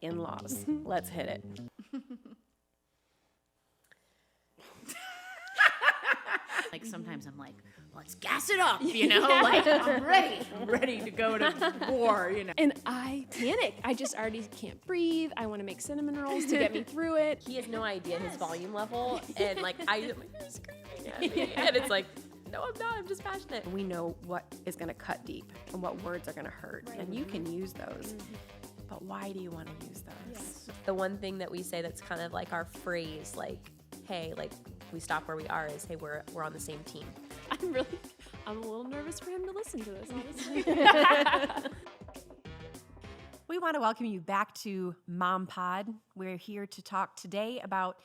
in-laws. Let's hit it. Like sometimes I'm like, let's gas it up, you know? Like I'm ready to go to war, you know? And I panic. I just already can't breathe. I want to make cinnamon rolls to get me through it. He has no idea his volume level, and like I'm like, you're screaming at me, and it's like, no, I'm not. I'm just passionate. We know what is going to cut deep and what words are going to hurt, and you can use those. But why do you want to use those? Yes. The one thing that we say that's kind of like our phrase, like, hey, like we stop where we are, is hey, we're on the same team. I'm a little nervous for him to listen to this, honestly. We want to welcome you back to Mom Pod. We're here to talk today about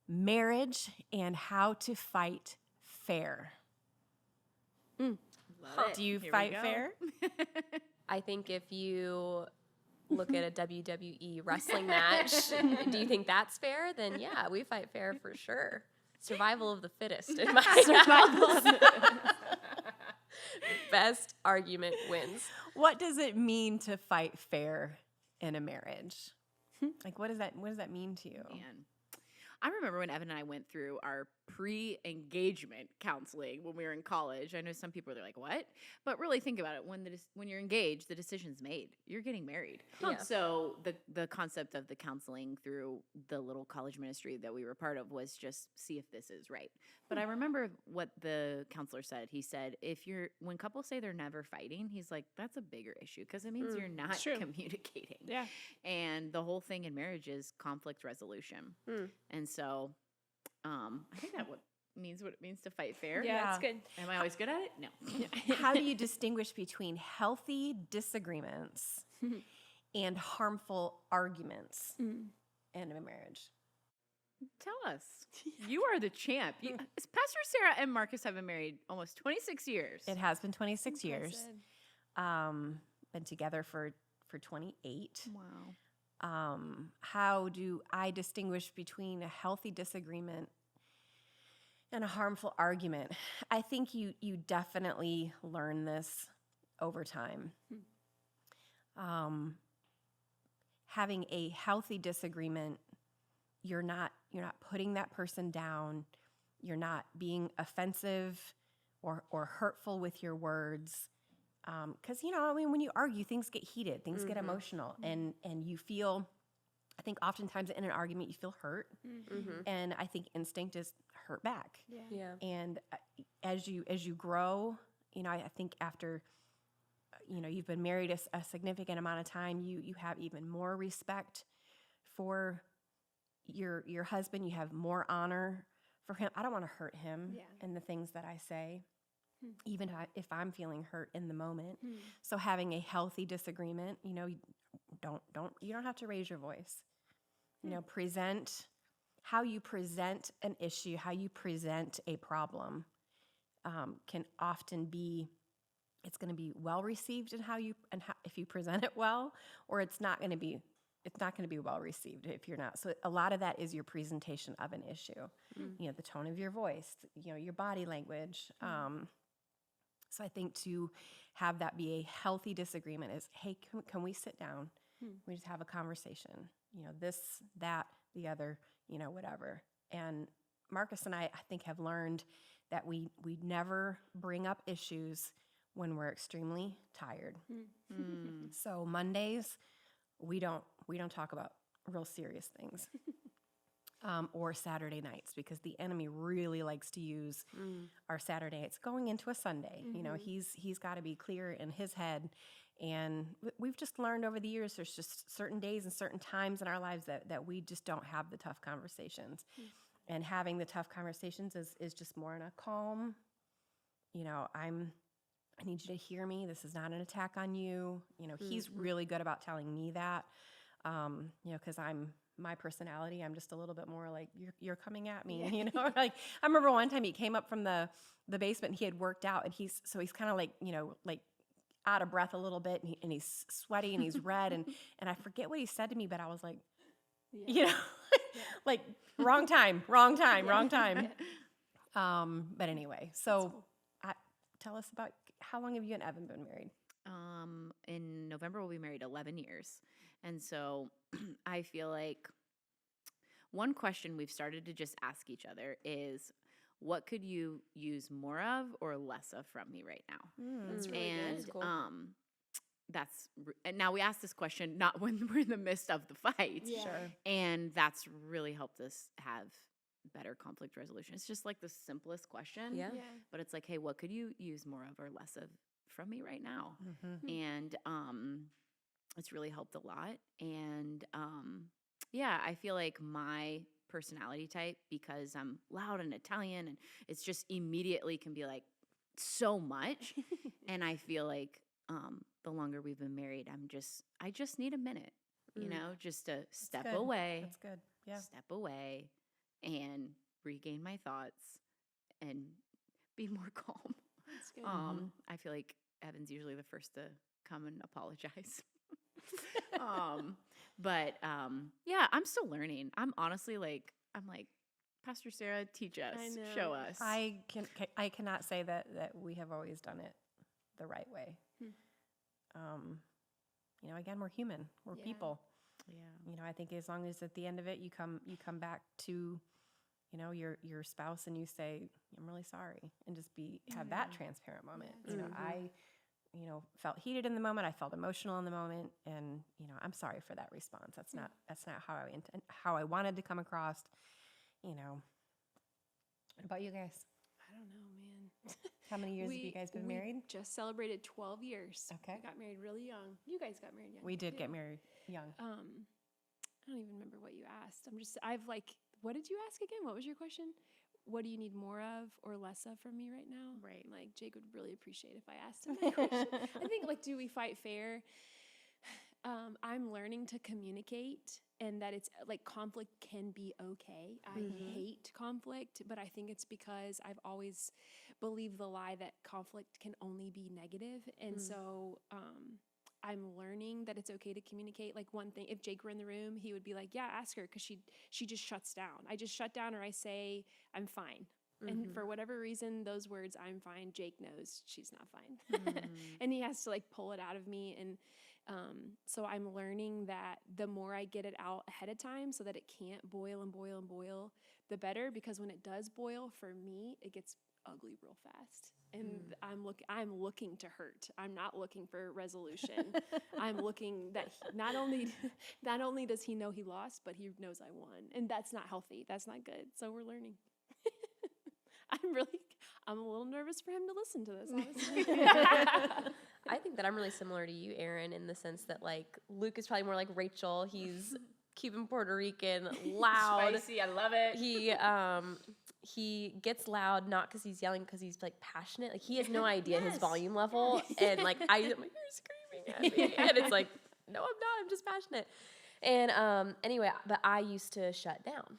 marriage and how to fight fair. Do you fight fair? I think if you look at a WWE wrestling match, do you think that's fair? Then yeah, we fight fair for sure. Survival of the fittest in my eyes. Best argument wins. What does it mean to fight fair in a marriage? Like, what does that mean to you? Man. I remember when Evan and I went through our pre-engagement counseling when we were in college. I know some people are like, what? But really think about it. When you're engaged, the decision's made. You're getting married. Yeah. So the concept of the counseling through the little college ministry that we were part of was just see if this is right. But I remember what the counselor said. He said, when couples say they're never fighting, he's like, that's a bigger issue because it means you're not communicating. Yeah. And the whole thing in marriage is conflict resolution. And so I think that means what it means to fight fair. Yeah. That's good. Am I always good at it? No. How do you distinguish between healthy disagreements and harmful arguments in a marriage? Tell us. You are the champ. Pastor Sarah and Marcus have been married almost 26 years. It has been 26 years. Been together for 28. Wow. How do I distinguish between a healthy disagreement and a harmful argument? I think you definitely learn this over time. Having a healthy disagreement, you're not putting that person down. You're not being offensive or hurtful with your words. Because, when you argue, things get heated, things get emotional, and you feel, I think oftentimes in an argument, you feel hurt, and I think instinct is hurt back. Yeah. And as you grow, I think after, you've been married a significant amount of time, you have even more respect for your husband. You have more honor for him. I don't want to hurt him in the things that I say. Even if I'm feeling hurt in the moment. So having a healthy disagreement, you don't have to raise your voice. Present how you present an issue, how you present a problem can often be, it's going to be well received in if you present it well, or it's not going to be well received if you're not. So a lot of that is your presentation of an issue. The tone of your voice, your body language. So I think to have that be a healthy disagreement is, hey, can we sit down? We just have a conversation. This, that, the other, whatever. And Marcus and I think, have learned that we never bring up issues when we're extremely tired. So Mondays, we don't talk about real serious things. Or Saturday nights, because the enemy really likes to use our Saturday nights going into a Sunday. He's got to be clear in his head. And we've just learned over the years, there's just certain days and certain times in our lives that we just don't have the tough conversations. And having the tough conversations is just more in a calm, I need you to hear me. This is not an attack on you. He's really good about telling me that, because my personality, I'm just a little bit more like, you're coming at me, Like, I remember one time he came up from the basement and he had worked out, and he's kind of like, like out of breath a little bit, and he's sweaty and he's red, and I forget what he said to me, but I was like, like wrong time. But anyway, so tell us about, how long have you and Evan been married? In November, we'll be married 11 years. And so I feel like one question we've started to just ask each other is, what could you use more of or less of from me right now? That's really And good. That's cool. and now we ask this question not when we're in the midst of the fight. Yeah. Sure. And that's really helped us have better conflict resolution. It's just like the simplest question. Yeah. Yeah. But it's like, hey, what could you use more of or less of from me right now? Mm-hmm. And it's really helped a lot. And yeah, I feel like my personality type, because I'm loud and Italian, and it's just immediately can be like so much. And I feel like the longer we've been married, I just need a minute, you know, just to step good. away, That's good. Yeah. step away and regain my thoughts and be more calm. That's good. I feel like Evan's usually the first to come and apologize. But yeah, I'm still learning. I'm honestly like, Pastor Sarah, teach us, I know. show us. I cannot say that we have always done it the right way. You know, again, we're human. We're Yeah. people. Yeah. You know, I think as long as at the end of it you come back to, you know, your spouse and you say, I'm really sorry, and just have that transparent moment. Yeah, You know, I, you know, felt heated in the moment. I felt emotional in the moment, and you know, I'm sorry for that response. That's not how I wanted to come across. You know. What about you guys? I don't know, man. How many years have you guys been we married? Just celebrated 12 years. Okay. We got married really young. You guys got married young. We did too. get married young. I don't even remember what you asked. What did you ask again? What was your question? What do you need more of or less of from me right now? Right. Like, Jake would really appreciate if I asked him that question. I think, like, do we fight fair? I'm learning to communicate, and that it's like conflict can be okay. I hate conflict, but I think it's because I've always believed the lie that conflict can only be negative. And so I'm learning that it's okay to communicate. Like, one thing, if Jake were in the room, he would be like, yeah, ask her, because she just shuts down. I just shut down, or I say, I'm fine. And for whatever reason, those words, I'm fine, Jake knows she's not fine. And he has to like pull it out of me. And so I'm learning that the more I get it out ahead of time so that it can't boil and boil and boil, the better, because when it does boil, for me, it gets ugly real fast. And I'm looking to hurt. I'm not looking for resolution. I'm looking that not only does he know he lost, but he knows I won. And that's not healthy. That's not good. So we're learning. I'm a little nervous for him to listen to this, honestly. I think that I'm really similar to you, Aaron, in the sense that like Luke is probably more like Rachel. He's Cuban Puerto Rican, loud. Spicy, I love it. He gets loud not because he's yelling, because he's like passionate. Like he has no idea his volume level, and like I'm like, you're screaming at me, and it's like, no, I'm not. I'm just passionate. And anyway, but I used to shut down.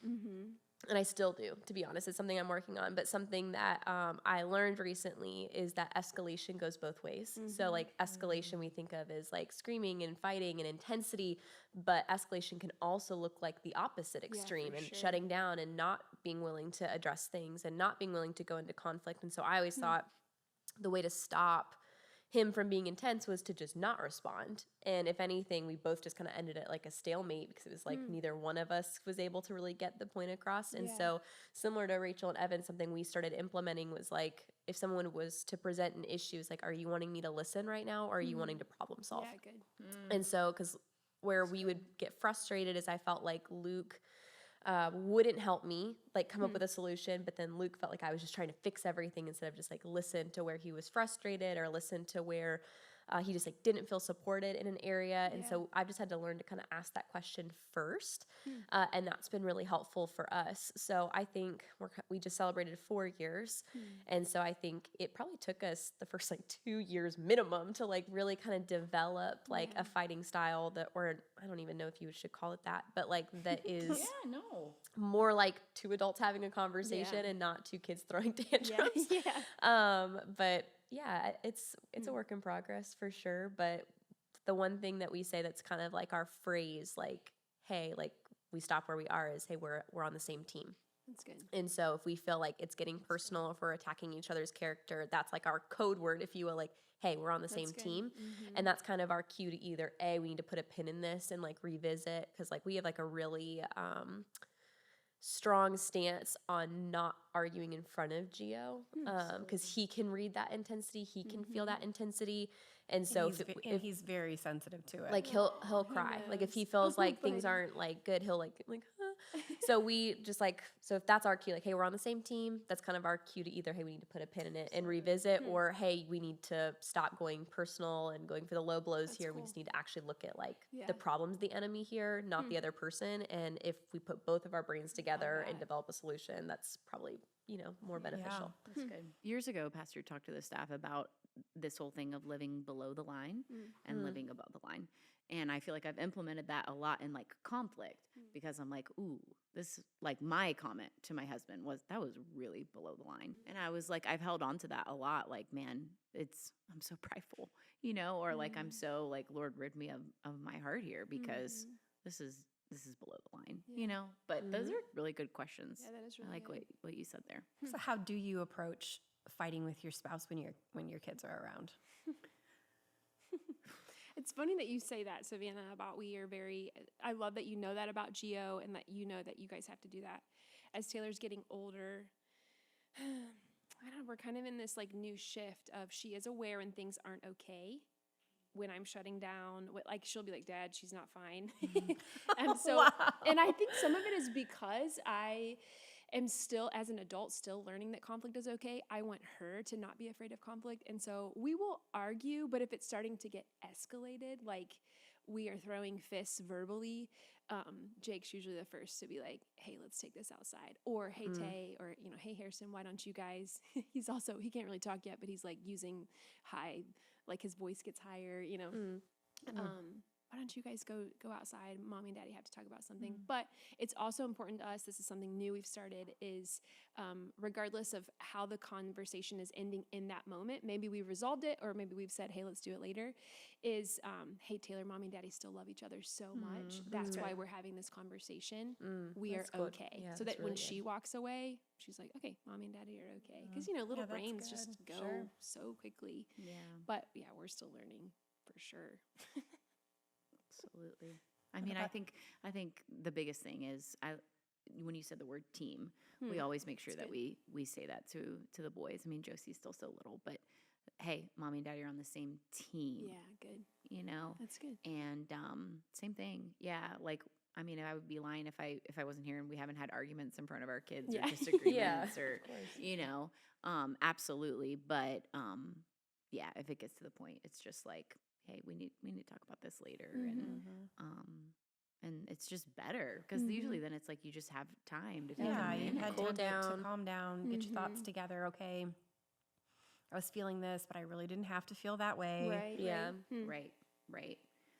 And I still do, to be honest. It's something I'm working on. But something that I learned recently is that escalation goes both ways. So, like, escalation we think of as, like, screaming and fighting and intensity. But escalation can also look like the opposite extreme, and shutting down and not being willing to address things and not being willing to go into conflict. And so I always thought the way to stop him from being intense was to just not respond. And if anything, we both just kind of ended at like a stalemate, because it was like neither one of us was able to really get the point across. And so similar to Rachel and Evan, something we started implementing was like, if someone was to present an issue, it's like, are you wanting me to listen right now, or are you wanting to problem solve? Yeah, good. And so, because where we would get frustrated is I felt like Luke wouldn't help me like come up with a solution, but then Luke felt like I was just trying to fix everything instead of just like listen to where he was frustrated, or listen to where he just like didn't feel supported in an area. And so I've just had to learn to kind of ask that question first, and that's been really helpful for us. So I think we just celebrated 4 years, and so I think it probably took us the first like 2 years minimum to like really kind of develop like a fighting style that, or I don't even know if you should call it that, but like that is more like two adults having a conversation and not two kids throwing tantrums. But yeah, it's a work in progress for sure. But the one thing that we say that's kind of like our phrase, like, hey, like we stop where we are, is, hey, we're on the same team. That's good. And so if we feel like it's getting personal, if we're attacking each other's character, that's like our code word, if you will, like, hey, we're on the same good. team. And that's kind of our cue to either A, we need to put a pin in this and like revisit, because like we have like a really strong stance on not arguing in front of Gio, because he can read that intensity, he can feel that intensity. And so And he's very sensitive to it. like he'll cry. Like if he feels like things aren't like good, he'll like huh. So we just like, so if that's our cue, like, hey, we're on the same team, that's kind of our cue to either, hey, we need to put a pin in it and revisit, or hey, we need to stop going personal and going for the low blows here. We just need to actually look at like the problems of the enemy here, not the other person. And if we put both of our brains together and develop a solution, that's probably, more beneficial. That's good. Years ago, Pastor talked to the staff about this whole thing of living below the line and living above the line. And I feel like I've implemented that a lot in like conflict, because I'm like, ooh, this, like my comment to my husband was, that was really below the line. And I was like, I've held on to that a lot. Like, man, I'm so prideful, or like, I'm so like, Lord, rid me of my heart here, because this is below the line, but those are really good questions. Yeah, that is really I like good. what you said there. So how do you approach fighting with your spouse when your kids are around? It's funny that you say that, Savannah, about I love that you know that about Gio, and that you know that you guys have to do that. As Taylor's getting older, I don't know, we're kind of in this like new shift of she is aware when things aren't okay. When I'm shutting down, like she'll be like, Dad, she's not fine. And so, and I think some of it is because I am still, as an adult, still learning that conflict is okay. I want her to not be afraid of conflict. And so we will argue, but if it's starting to get escalated, like we are throwing fists verbally, Jake's usually the first to be like, hey, let's take this outside. Or, hey, Tay, or, hey, Harrison, why don't you guys, he can't really talk yet, but he's like using high, like his voice gets higher, why don't you guys go outside? Mommy and Daddy have to talk about something. But it's also important to us, this is something new we've started, is regardless of how the conversation is ending in that moment, maybe we resolved it, or maybe we've said, hey, let's do it later, is, hey, Taylor, Mommy and Daddy still love each other so much. That's why we're having this conversation. We are okay. Yeah, so that's that when really she walks away, she's like, okay, Mommy and Daddy are okay. Because, little that's brains good. just go Sure. so quickly. Yeah. But yeah, we're still learning for sure. Absolutely. I mean, I think the biggest thing is when you said the word team, we always make sure that we say that to the boys. I mean, Josie's still so little, but hey, Mommy and Daddy are on the same team. Yeah, good. That's good. And same thing. Yeah, like I mean, I would be lying if I wasn't here and we haven't had arguments in front of our kids or disagreements or absolutely. But yeah, if it gets to the point, it's just like, hey, we need to talk about this later, and it's just better because usually then it's like you just have time to take Yeah, them you in. had cool time to down. calm down, get your thoughts together. Okay, I was feeling this, but I really didn't have to feel that way. Right. Yeah. Right.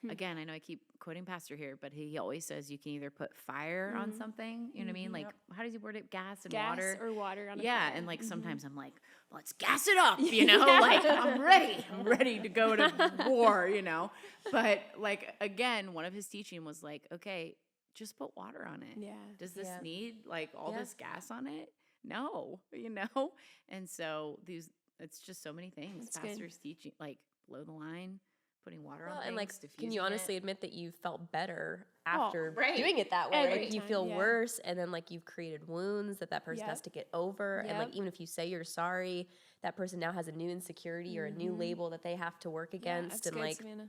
Again, I know I keep quoting Pastor here, but he always says you can either put fire on something, you know what I mean? Like, how does he word it? Gas and water? Or water on a Yeah, fire. and like sometimes I'm like, let's gas it up, like I'm ready to go to war, But like, again, one of his teaching was like, okay, just put water on it. Yeah. Does this need like all this gas on it? No, And so it's just so many things. That's good. Pastor's teaching, like below the line, putting water on Well, things, and like, can you diffusing honestly it. admit that you felt better after right. doing it that way? Every Right? You time, feel yeah. worse, and then like you've created wounds that person has Yep. to get over, and like Yep. even if you say you're sorry, that person now has a new insecurity or a new label that they have to work Yeah, against, that's and good, like. Savannah.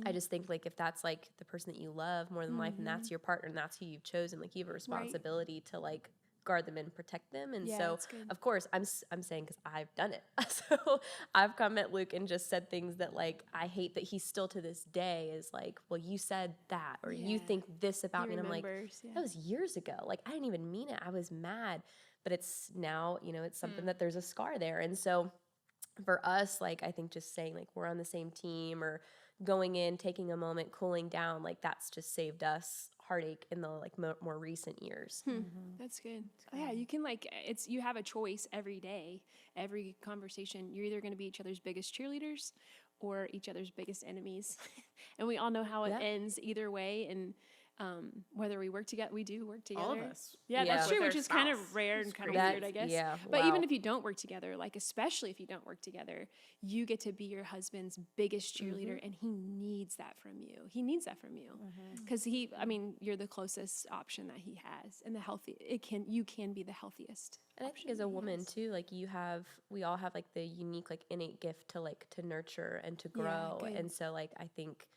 I just think like if that's like the person that you love more than life, and that's your partner, and that's who you've chosen, like you have a responsibility to like guard them and protect them. And Yeah, so that's good. of course I'm saying, because I've done it. So I've come at Luke and just said things that like I hate that he still to this day is like, well, you said that, or you Yeah. think this about He me, and I'm like, remembers, yeah. that was years ago. Like I didn't even mean it. I was mad, but it's now, it's something that there's a scar there. And so for us, like I think just saying like we're on the same team, or going in, taking a moment, cooling down, like that's just saved us heartache in the like more recent years. That's good. Yeah, you can you have a choice every day, every conversation. You're either going to be each other's biggest cheerleaders or each other's biggest enemies. And we all know how it ends either way. And whether we work together, we do work together. All of us. Yeah, Yeah. that's true, With which our is kind of spouse. rare and It's kind of crazy. weird, I guess. Yeah. But even wow. if you don't work together, like especially if you don't work together, you get to be your husband's biggest cheerleader, and he needs that from you. He needs that from you because you're the closest option that he has, and you can be the healthiest. And I think as a woman too, like we all have like the unique, like innate gift to nurture and to grow. good. And so like, I think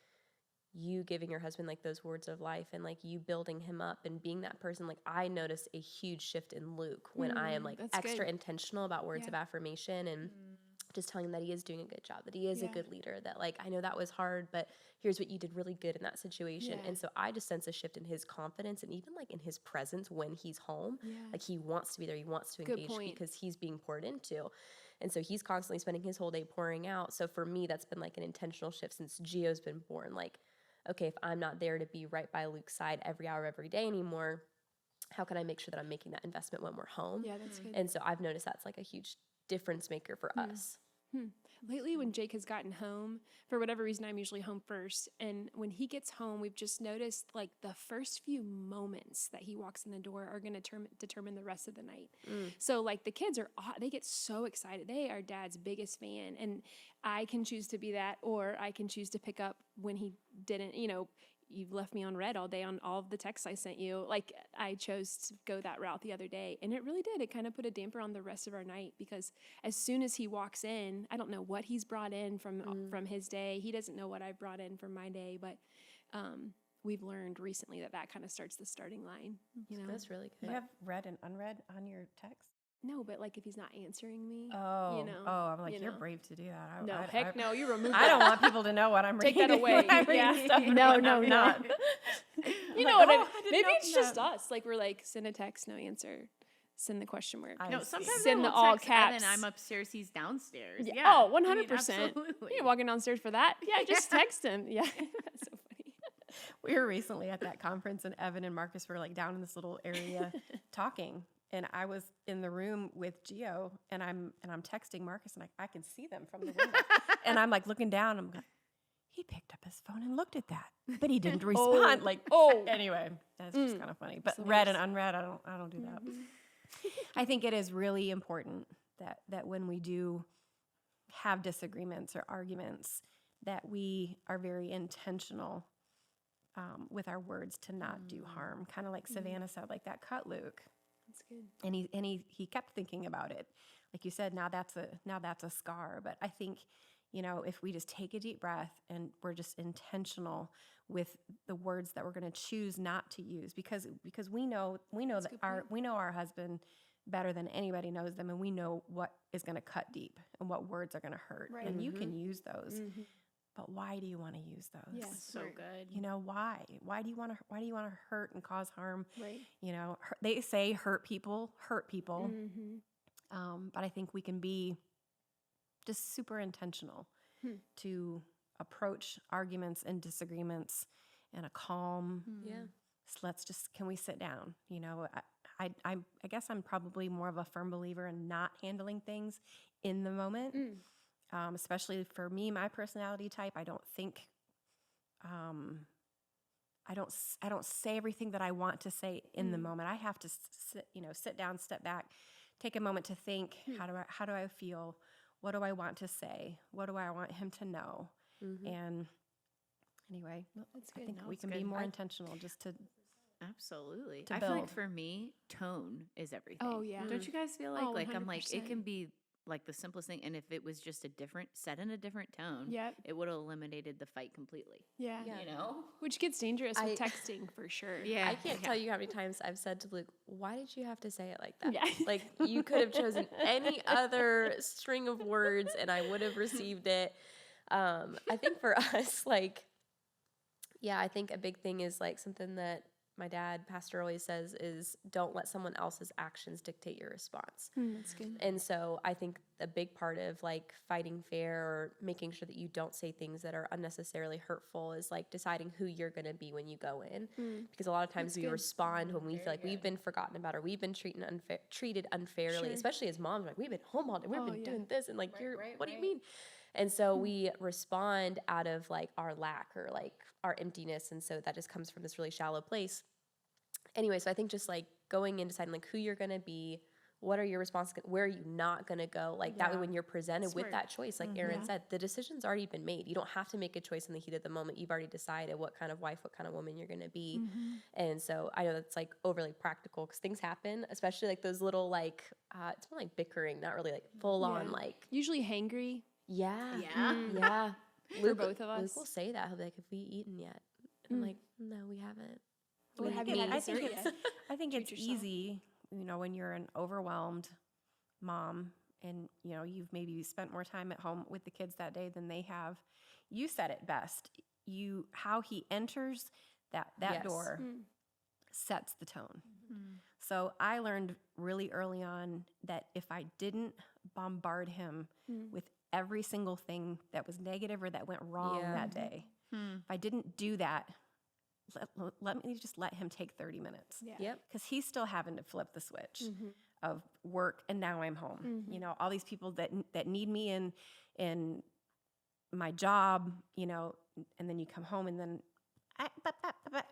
you giving your husband like those words of life and like you building him up and being that person, like I notice a huge shift in Luke when I am like that's extra good. intentional about words Yeah. of affirmation and just telling him that he is doing a good job, that he is a Yeah. good leader, that like, I know that was hard, but here's what you did really good in that situation. Yeah. And so I just sense a shift in his confidence and even like in his presence when he's home. Yeah. Like he wants to be there. He wants to Good engage point. because he's being poured into. And so he's constantly spending his whole day pouring out. So for me, that's been like an intentional shift since Gio's been born. Like, okay, if I'm not there to be right by Luke's side every hour, every day anymore, how can I make sure that I'm making that investment when we're home? Yeah, that's good. And so I've noticed that's like a huge difference maker for us. Lately, when Jake has gotten home, for whatever reason, I'm usually home first. And when he gets home, we've just noticed like the first few moments that he walks in the door are going to determine the rest of the night. So like the kids they get so excited. They are dad's biggest fan. And I can choose to be that, or I can choose to pick up when he didn't, you've left me on red all day on all of the texts I sent you. Like I chose to go that route the other day, and it really did. It kind of put a damper on the rest of our night because as soon as he walks in, I don't know what he's brought in from his day. He doesn't know what I brought in from my day, but we've learned recently that kind of starts the starting line. That's really Do good. you have read and unread on your text? No, but like if he's not answering me, I'm like, you're know. brave to do that. No, heck no, you remove I don't want people to know what I'm Take reading. that away. when I'm reading Yeah. stuff and No, when no, I'm no. not. You Like, know what oh, I I mean? didn't Maybe know it's just that. us. Like we're like, send a text, no answer. Send the question mark. I No, see. sometimes Send I the will all text Evan, caps. I'm upstairs, he's downstairs. Yeah. Yeah. Oh, I mean, 100%. absolutely. You're walking downstairs for that? Yeah, just text him. Yeah, that's so funny. We were recently at that conference, and Evan and Marcus were like down in this little area talking, and I was in the room with Gio, and I'm texting Marcus, and I can see them from the window, and I'm like looking down, I'm like, he picked up his phone and looked at that, but he didn't respond. Anyway, that's just kind of funny. But So read and there's- unread, I don't do that. I think it is really important that when we do have disagreements or arguments, that we are very intentional with our words to not do harm. Kind of like Savannah said, like that cut Luke, That's good. and he kept thinking about it. Like you said, now that's a scar. But I think, if we just take a deep breath and we're just intentional with the words that we're going to choose not to use, because we know that our husband better than anybody knows them, and we know what is going to cut deep and what words are going to hurt, Right. and you can use those. But why do you want to use those? Yeah, So smart. good. Why? Why do you want to hurt and cause harm? Right. They say hurt people. But I think we can be just super intentional to approach arguments and disagreements in a calm. Yeah. Can we sit down? I guess I'm probably more of a firm believer in not handling things in the moment. Especially for me, my personality type, I don't think, I don't say everything that I want to say in the moment. I have to sit down, step back, take a moment to think, how do I feel? What do I want to say? What do I want him to know? And anyway, That's I good. think No, we it's can good. be more intentional just to Absolutely. to I feel like build. for me, tone is everything. Oh, yeah. Don't you guys feel like Oh, I'm like it 100%. can be like the simplest thing, and if it was just set in a different tone, Yep. it would have eliminated the fight completely. Yeah. Yeah. You know? Which gets dangerous with I- texting for sure. Yeah. I can't tell you how many times I've said to Luke, why did you have to say it like that? Yeah. Like, you could have chosen any other string of words and I would have received it. I think for us, I think a big thing is like something that my dad, pastor, always says is don't let someone else's actions dictate your response. That's good. And so I think a big part of like fighting fair or making sure that you don't say things that are unnecessarily hurtful is like deciding who you're going to be when you go in. Because a lot of times That's we good. respond when we feel like we've been forgotten about or we've been treated unfairly, Sure. especially as moms. Like, we've been home all day, we've Oh, been yeah. doing this, and like, what do you mean? And so we respond out of like our lack or like our emptiness. And so that just comes from this really shallow place. Anyway, so I think just like going and deciding like who you're going to be, what are your responses, where are you not going to go? Like that way when you're presented with that choice, like Erin said, the decision's already been made. You don't have to make a choice in the heat of the moment. You've already decided what kind of wife, what kind of woman you're going to be. And so I know that's like overly practical because things happen, especially like those little like, it's more like bickering, not really like full on like. Usually hangry. Yeah. Yeah. For both of us. Luke will say that. He'll be like, have we eaten yet? And I'm like, no, we haven't. What have Yeah, you I eaten think yet? it's yourself. easy, when you're an overwhelmed mom and you've maybe spent more time at home with the kids that day than they have. You said it best. How he enters that Yes. door sets the tone. So I learned really early on that if I didn't bombard him with every single thing that was negative or that went wrong that day, if I didn't do that, let me just let him take 30 minutes. Yeah. Yep. Because he's still having to flip the switch of work, and now I'm home. All these people that need me in my job, and then you come home and then,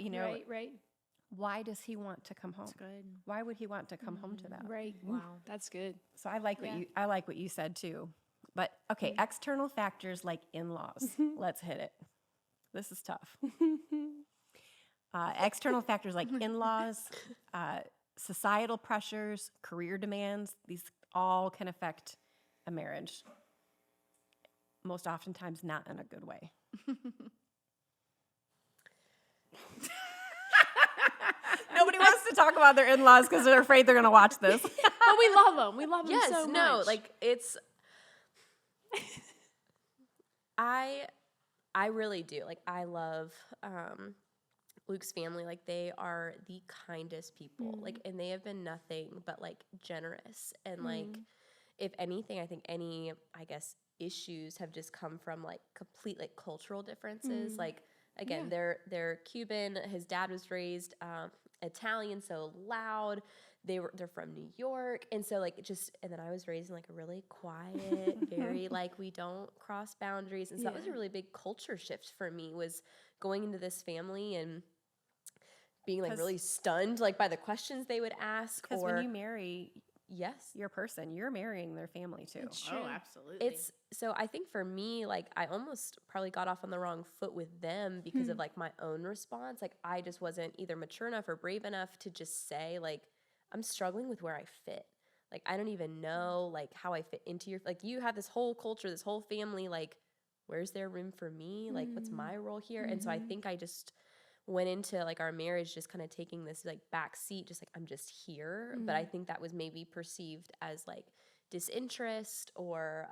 Right. why does he want to come home? That's good. Why would he want to come home to that? Right. Wow. That's good. So I like what you said too. But okay, external factors like in-laws. Let's hit it. This is tough. External factors like in-laws, societal pressures, career demands, these all can affect a marriage. Most oftentimes not in a good way. Nobody wants to talk about their in-laws because they're afraid they're going to watch this. But we love them. We love them Yes, so much. no, like it's I really do. Like I love Luke's family. Like they are the kindest people. Like and they have been nothing but like generous and like if anything, I think I guess issues have just come from like complete like cultural differences. Like again, they're Cuban. His dad was raised Italian, so loud. They're from New York, and so like and then I was raised in like a really quiet, very like we don't cross boundaries, and so that was a really big culture shift for me. Was going into this family and being like really stunned like by the questions they would ask. Because Or when you marry yes, your person, you're marrying their family too. Oh, absolutely. it's so I think for me, like I almost probably got off on the wrong foot with them because of like my own response. Like I just wasn't either mature enough or brave enough to just say like, I'm struggling with where I fit. Like, I don't even know like how I fit into like you have this whole culture, this whole family, like where's there room for me? Like what's my role here? And so I think I just went into like our marriage just kind of taking this like back seat, just like I'm just here. But I think that was maybe perceived as like disinterest or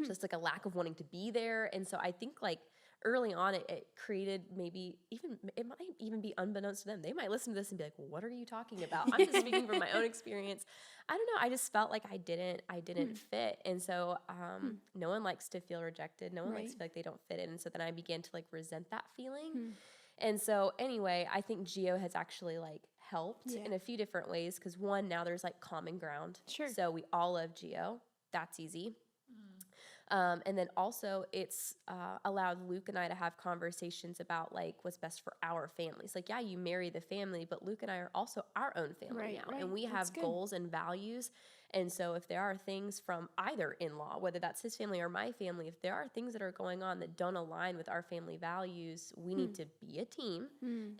just like a lack of wanting to be there. And so I think like early on it created maybe it might even be unbeknownst to them. They might listen to this and be like, well, what are you talking about? I'm just speaking from my own experience. I don't know. I just felt like I didn't fit. And so no one likes to feel rejected. No one likes to feel like they don't fit in. And so then I began to like resent that feeling. And so anyway, I think Geo has actually like helped in a few different ways. Cause one, now there's like common ground. Sure. So we all love Geo. That's easy. And then also it's allowed Luke and I to have conversations about like what's best for our families. Like, yeah, you marry the family, but Luke and I are also our own family now. And we have goals and values. And so if there are things from either in-law, whether that's his family or my family, if there are things that are going on that don't align with our family values, we need to be a team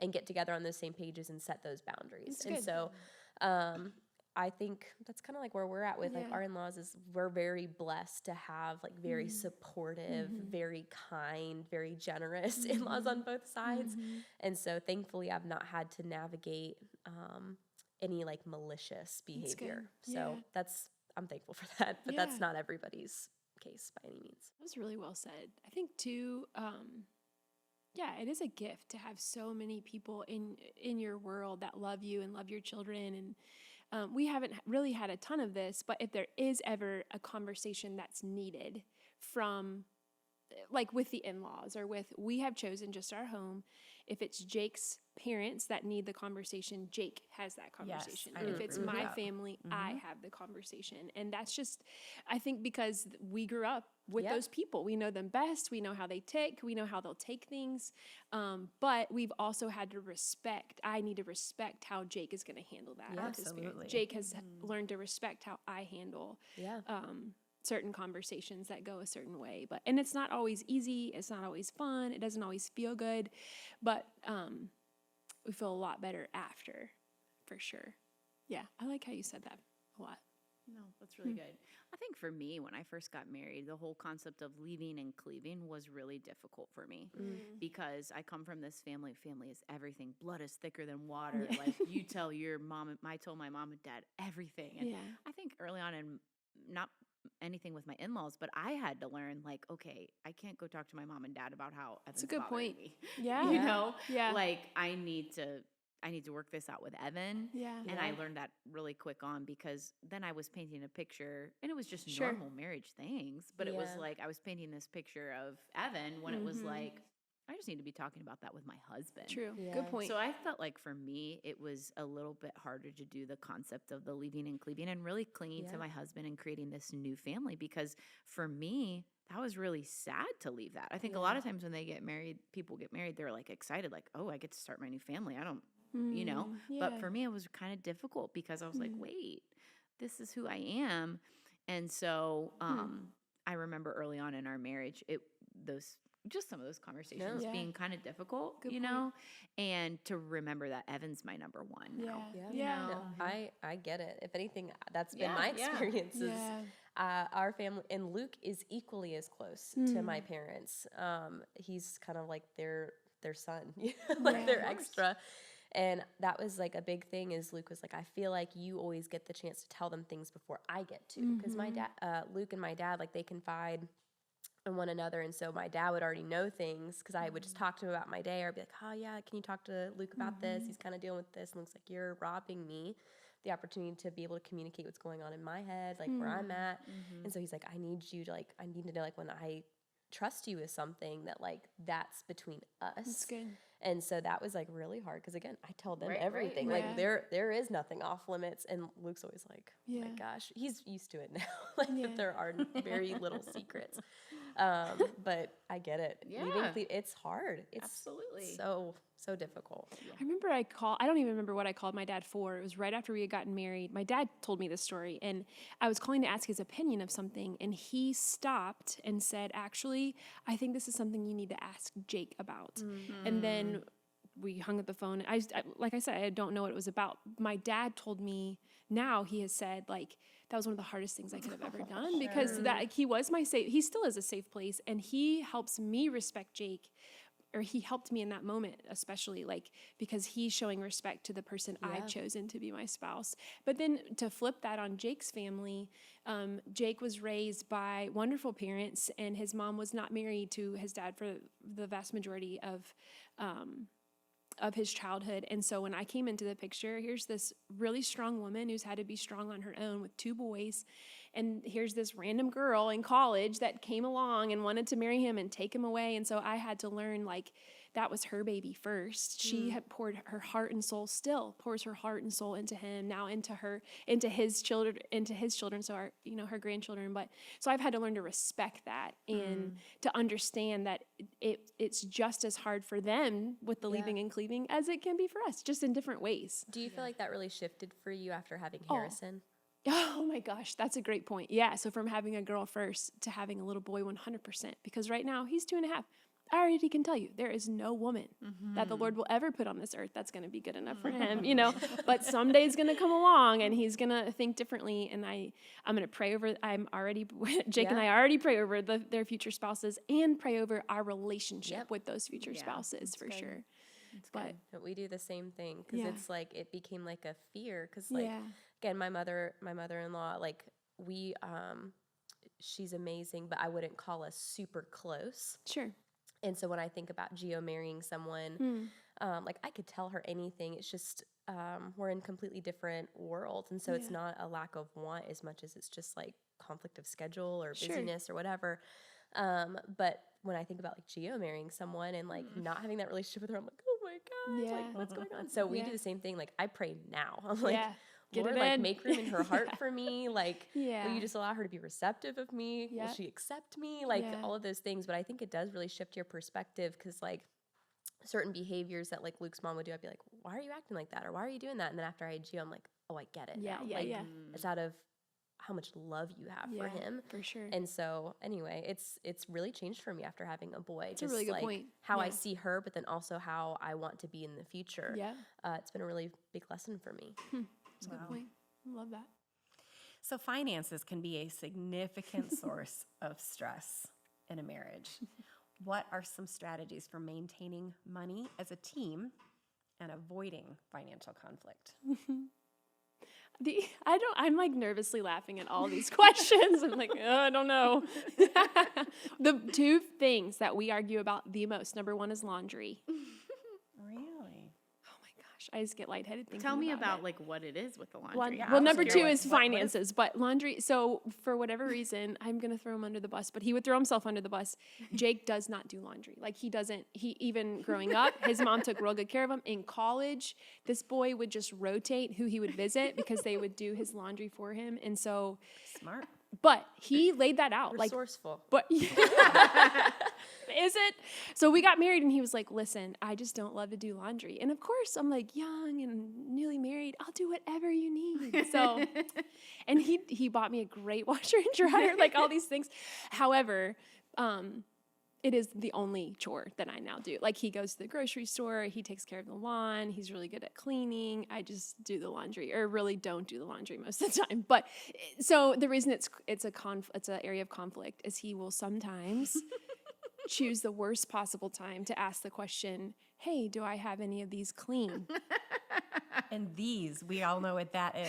and get together on those same pages and set those boundaries. That's and good. so I think that's kind of like where we're at with like our in-laws is we're very blessed to have like very supportive, very kind, very generous in-laws on both sides. And so thankfully I've not had to navigate any like malicious behavior. So I'm thankful for that, but that's not everybody's case by any means. That was really well said. I think too, it is a gift to have so many people in your world that love you and love your children. And we haven't really had a ton of this, but if there is ever a conversation that's needed from like with the in-laws or we have chosen just our home. If it's Jake's parents that need the conversation, Jake has that conversation. I If agree it's with my that. family, I have the conversation. And that's just, I think because we grew up with Yep. those people, we know them best. We know how they tick. We know how they'll take things. But we've also had to I need to respect how Jake is going to handle that. Yeah, with his parents. absolutely. Jake has learned to respect how I handle Yeah. certain conversations that go a certain way. And it's not always easy. It's not always fun. It doesn't always feel good, but we feel a lot better after, for sure. Yeah, I like how you said that a lot. No, that's really good. I think for me, when I first got married, the whole concept of leaving and cleaving was really difficult for me because I come from this family. Family is everything. Blood is thicker than water. Like you tell your mom, I told my mom and dad everything. And I think early on, and not anything with my in-laws, but I had to learn, like, okay, I can't go talk to my mom and dad about how Evan's a good bothering point. me. Yeah. You know, Yeah. like I need to work this out with Evan. Yeah. And I learned that really quick on because then I was painting a picture and it was just Sure. normal marriage things. But it was Yeah. like I was painting this picture of Evan when it was like, I just need to be talking about that with my husband. True. Yeah. Good point. So I felt like for me, it was a little bit harder to do the concept of the leaving and cleaving and really clinging to Yeah. my husband and creating this new family because for me, that was really sad to leave that. I think a lot of times when people get married, they're like excited, like, oh, I get to start my new family. I don't, you know, but for me, it was kind of difficult because I was like, wait, this is who I am. And so I remember early on in our marriage, some of those conversations Yeah. being kind of difficult, Good you point. know, and to remember that Evan's my number one now. Yeah. Yeah. No, I get it. If anything, that's been Yeah, my yeah. experience. Is, Yeah. our family, and Luke is equally as close to my parents. He's kind of like their son, you know, like Yeah. their Of course. extra. And that was like a big thing. Is Luke was like, I feel like you always get the chance to tell them things before I get to, because my dad, Luke and my dad, like they confide in one another, and so my dad would already know things because I would just talk to him about my day, or I'd be like, oh yeah, can you talk to Luke about this? He's kind of dealing with this, and Luke's like, you're robbing me the opportunity to be able to communicate what's going on in my head, like where I'm at. And so he's like, I need to know, like, when I trust you with something, that like that's between us. That's good. And so that was like really hard because again, I tell them Right, everything. right. Like Yeah. there is nothing off limits, and Luke's always like, oh my Yeah. gosh, he's used to it now. Like Yeah. that there are very little secrets. But I get it. Yeah. It's hard. It's Absolutely. so difficult. I remember I don't even remember what I called my dad for. It was right after we had gotten married. My dad told me this story, and I was calling to ask his opinion of something, and he stopped and said, actually, I think this is something you need to ask Jake about. And then we hung up the phone. Like I said, I don't know what it was about. My dad told me now, he has said, like, that was one of the hardest things I could have ever done because that he was my safe, he still is a safe place, and he helps me respect Jake, or he helped me in that moment, especially like because he's showing respect to the person I've chosen to be my spouse. But then to flip that on Jake's family, Jake was raised by wonderful parents, and his mom was not married to his dad for the vast majority of his childhood. And so when I came into the picture, here's this really strong woman who's had to be strong on her own with 2 boys. And here's this random girl in college that came along and wanted to marry him and take him away. And so I had to learn, like, that was her baby first. She had poured her heart and soul, still pours her heart and soul into him, now into his children, so her grandchildren. But so I've had to learn to respect that and to understand that it's just as hard for them with the leaving and cleaving as it can be for us, just in different ways. Do you feel like that really shifted for you after having Harrison? Oh my gosh, that's a great point. Yeah, so from having a girl first to having a little boy 100%, because right now he's 2.5. I already can tell you, there is no woman that the Lord will ever put on this earth that's going to be good enough for him, you know, but someday he's going to come along and he's going to think differently. And I'm going to pray over, Jake and I already pray over their future spouses and pray over our relationship with those future spouses for sure. But We do the same thing because Yeah. it's like it became like a fear because like again my mother-in-law, like we she's amazing, but I wouldn't call us super close. sure. And so when I think about Gio marrying someone, like I could tell her anything. It's just we're in completely different worlds, and so it's not a lack of want as much as it's just like conflict of schedule or Sure. busyness or whatever. But when I think about like Gio marrying someone and like not having that relationship with her, I'm like, oh my God, Yeah. like what's going on? So we Yeah. do the same thing. Like I pray now. I'm like, Yeah. Get Lord, it like in. make room in her heart for me. Like, Yeah. will you just allow her to be receptive of me? Will Yep. she accept me? Like Yeah. all of those things. But I think it does really shift your perspective because like certain behaviors that like Luke's mom would do, I'd be like, why are you acting like that? Or why are you doing that? And then after I had Gio, I'm like, oh, I get it Yeah, now. yeah, Like yeah. it's out of how much love you have for him. For sure. And so anyway, it's really changed for me after having a boy. It's a really good like point. how I Yeah. see her, but then also how I want to be in the future. Yeah. It's been a really big lesson for me. It's a good point. I love that. So finances can be a significant source of stress in a marriage. What are some strategies for maintaining money as a team and avoiding financial conflict? I'm like nervously laughing at all these questions. I'm like, I don't know. The two things that we argue about the most, number one is laundry. Really? Oh my gosh, I just get lightheaded thinking Tell me about about it. like what it is with the laundry. Well, Yeah, well, I'm number two curious. is What is- finances, but laundry. So for whatever reason, I'm gonna throw him under the bus, but he would throw himself under the bus. Jake does not do laundry. Like he doesn't. He even growing up, his mom took real good care of him. In college, this boy would just rotate who he would visit because they would do his laundry for him, and so. Smart. But he laid that out. Like, Resourceful. but is it? So we got married, and he was like, "Listen, I just don't love to do laundry." And of course, I'm like young and newly married. I'll do whatever you need. So, and he bought me a great washer and dryer, like all these things. However, it is the only chore that I now do. Like he goes to the grocery store, he takes care of the lawn, he's really good at cleaning. I just do the laundry, or really don't do the laundry most of the time. But so the reason it's an area of conflict is he will sometimes choose the worst possible time to ask the question, "Hey, do I have any of these clean?" And these, we all know what that is.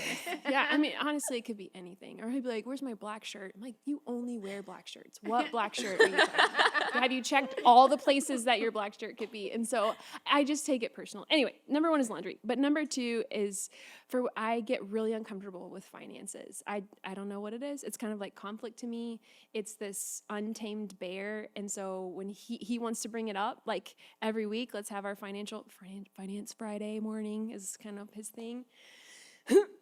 Yeah, I mean, honestly, it could be anything. Or he'd be like, "Where's my black shirt?" I'm like, "You only wear black shirts. What black shirt are you talking about? Have you checked all the places that your black shirt could be?" And so I just take it personal. Anyway, number one is laundry. But number two is I get really uncomfortable with finances. I don't know what it is. It's kind of like conflict to me. It's this untamed bear. And so when he wants to bring it up, like every week, let's have our finance Friday morning is kind of his thing.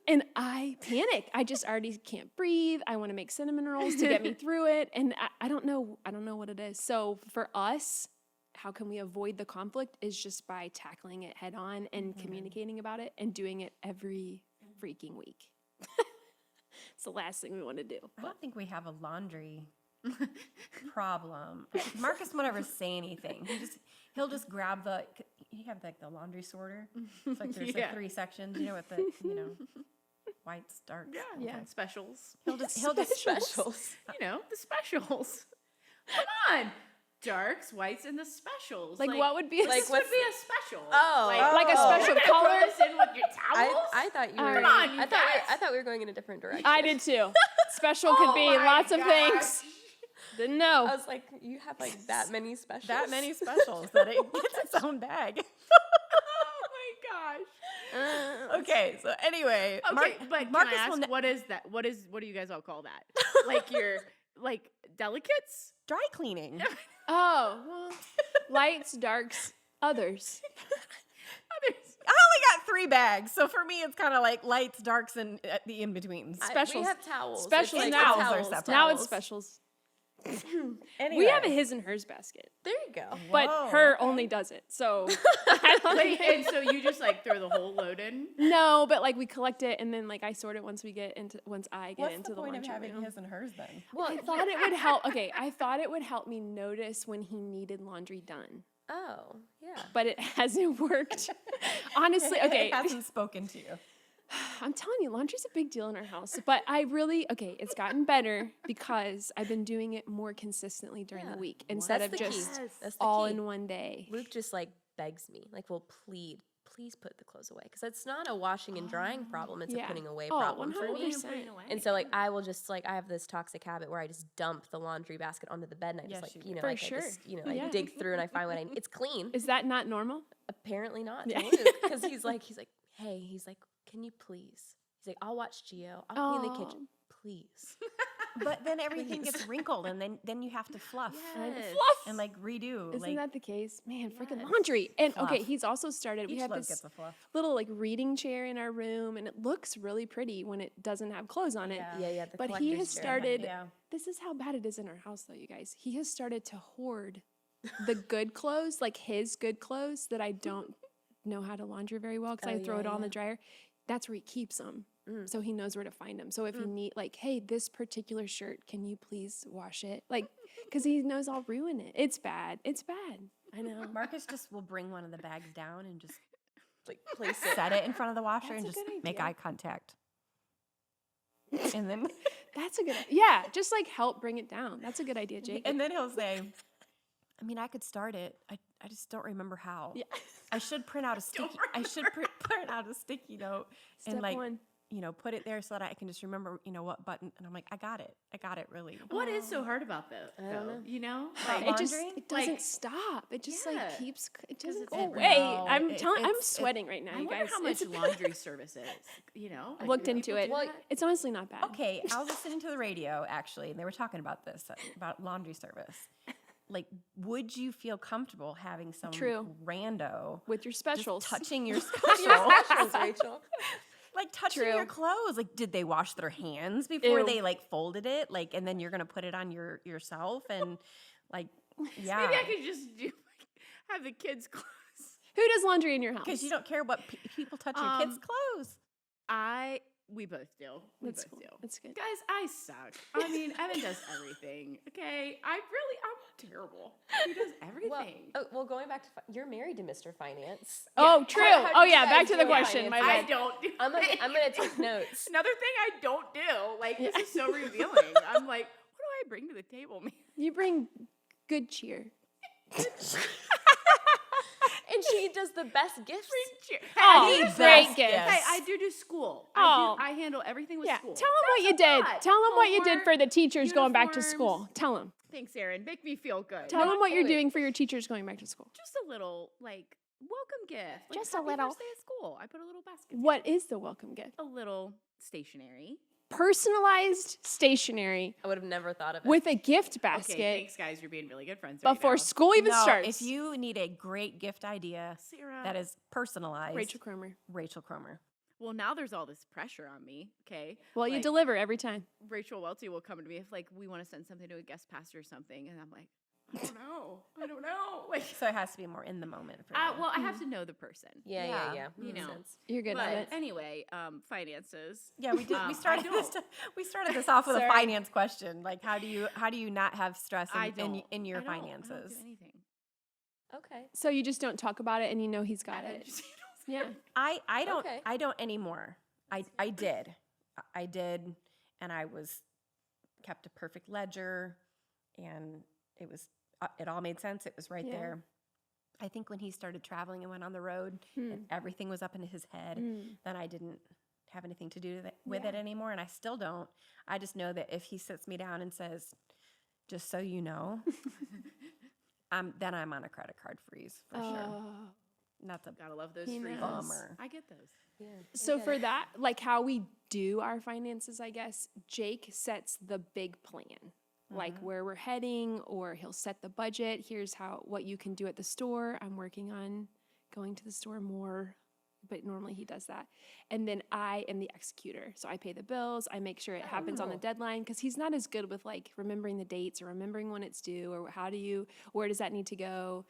And I panic. I just already can't breathe. I want to make cinnamon rolls to get me through it. And I don't know what it is. So for us, how can we avoid the conflict is just by tackling it head on and communicating about it and doing it every freaking week. It's the last thing we want to do. I don't think we have a laundry problem. Marcus won't ever say anything. He'll just grab you have like the laundry sorter. It's like there's like 3 sections, with the, whites, darks. Yeah. Specials. He'll just Specials. The specials. Come on. Darks, whites, and the specials. Like what would be Like what would be a special? Oh. like a special You're gonna color? throw this in with your towels? I thought you were. Come on, you I guys. thought we were going in a different direction. I did too. Special could be my lots of gosh. things. Didn't know. I was like, you have like that many specials. that many specials that it gets its own bag. Oh my gosh. Okay, so anyway. Okay, but Marcus can I will ask, what is that? What do you guys all call that? Like your delicates? dry cleaning. Oh, well, lights, darks, others. Others. I only got 3 bags, so for me it's kind of like lights, darks, and the in-betweens. Specials. We have towels. Specials It's now. Towels are separate. Now it's specials. Anyway. We have a his and hers basket, There you go. but Whoa, her okay. only does it. So I don't Wait, think- and so you just like throw the whole load in? no, but like we collect it and then like I sort it once I get into What's the point of laundry having room. his and hers then? Well, I thought it would help. Okay, I thought it would help me notice when he needed laundry done, oh, yeah. but it hasn't worked. Honestly, okay, It hasn't spoken to you. I'm telling you, laundry's a big deal in our house. But it's gotten better because I've been doing it more consistently during the week instead That's of the key. just That's the all key. in one day. Luke just like begs me, like, will please put the clothes away, because it's not a washing and drying problem; it's Yeah. a putting away Oh, problem for me. 100%. And so, like, I will just like I have this toxic habit where I just dump the laundry basket onto the bed, and I Yes, just you like do. I For just sure. I Yeah. dig through and I find what I need. It's clean. Is that not normal? Apparently not Yeah. to Luke, because he's like, hey, can you please? He's like, I'll watch Gio. I'll clean the kitchen, please. But then everything gets wrinkled, and then you have to fluff Yes. and like redo. Isn't like that the case? Man, freaking Yes. laundry. And okay, Fluff. he's also started. We each have load this gets a fluff. little like reading chair in our room, and it looks really pretty when it doesn't have clothes on it. Yeah, the But he collector's has chair. started. Yeah. This is how bad it is in our house, though, you guys. He has started to hoard the good clothes, like his good clothes that I don't know how to laundry very well because I throw it all in the dryer. That's where he keeps them. So he knows where to find them. So if you need, like, hey, this particular shirt, can you please wash it? Like, because he knows I'll ruin it. It's bad. It's bad. I know. Marcus just will bring one of the bags down and just Like place it. set it in front of the washer and That's a just good make idea. eye contact. And then That's a good Yeah, just like help bring it down. That's a good idea, Jake. and then he'll say, I mean, I could start it. I just don't remember how. Yeah. I should print out a sticky. I should print out a sticky note Step and like one. put it there so that I can just remember what button. And I'm like, I got it. Really. What is so hard about that? I don't know. You know, About It just laundry? it doesn't Like- stop. It just Yeah. like keeps. It doesn't it's go everywhere. away. No, I'm it- telling. I'm it's- sweating right now, I you wonder guys. how much It's- laundry service is. You know, I've looked do into people it. do that? It's honestly not bad. Okay, I was listening to the radio actually, and they were talking about this about laundry service. Like, would you feel comfortable having some True. rando With your just specials. touching your special? Thanks, Rachel. Like touching True. your clothes. Like, did they wash their hands before Ew. they like folded it? Like, and then you're gonna put it on yourself and like, yeah, Maybe I could just do have the kids' clothes. Who does laundry in your house? because you don't care what people touch your kids' clothes. We both do. We That's both cool. do. That's good. Guys, I suck. I mean, Evan does everything. Okay, I'm terrible. He does everything. Well, going back to you're married to Mr. Finance. Oh, true. How Oh, do yeah. you Back guys to the do question. My finance? I bad. don't do. I'm gonna take notes. Another thing I don't do. Like this is so revealing. I'm like, what do I bring to the table, man? You bring good cheer. And she does the best gifts. Cheer. Oh, I do the great best gift. gift. Hey, I do school. Oh. I handle everything with Yeah. school. Tell them what you did. lot. Tell them what you did Homework, for the teachers going back to uniforms. school. Tell them. Thanks, Erin. Make me feel good. Tell them what you're wait. doing for your teachers going back to school. Just a little like welcome gift. Like, Just a happy little. first day of school. I put a little basket. What is the welcome gift? A little stationery. Personalized stationery I would have never thought of it. with a gift basket Okay, thanks, guys. You're being really good friends. Right before now. school even No, starts. if you need a great gift idea Sarah. that is personalized, Rachel Cromer. Rachel Cromer. Well, now there's all this pressure on me. Okay. Well, you Like, deliver every time. Rachel Welty will come to me if like we want to send something to a guest pastor or something, and I'm like, I don't know. Like, So it has to be more in the moment for you. well, I have to know the person. yeah. Yeah. You Makes know. sense. You're good But at it. anyway, finances. Yeah, we did. I We started this. don't. We started this off with a Sorry. finance question. Like, how do you not have stress I don't. in your I don't. finances? I don't do anything. Okay. So you just don't talk about it and you know he's got Evan it. just Yeah. I don't Okay. I don't anymore. I did, and I kept a perfect ledger, and it all made sense. It was right Yeah. there. I think when he started traveling and went on the road, and everything was up in his head. Then I didn't have anything to do with it anymore, and I still don't. I just know that if he sits me down and says, "Just so you know," then I'm on a credit card freeze for sure. Oh. And that's a gotta love those He freezes. knows. bummer. I get those. Yeah. So for that, like how we do our finances, I guess, Jake sets the big plan. Like where we're heading, or he'll set the budget. Here's what you can do at the store. I'm working on going to the store more, but normally he does that. And then I am the executor. So I pay the bills. I make sure it happens on the deadline because he's not as good with like remembering the dates or remembering when it's due or where does that need to go.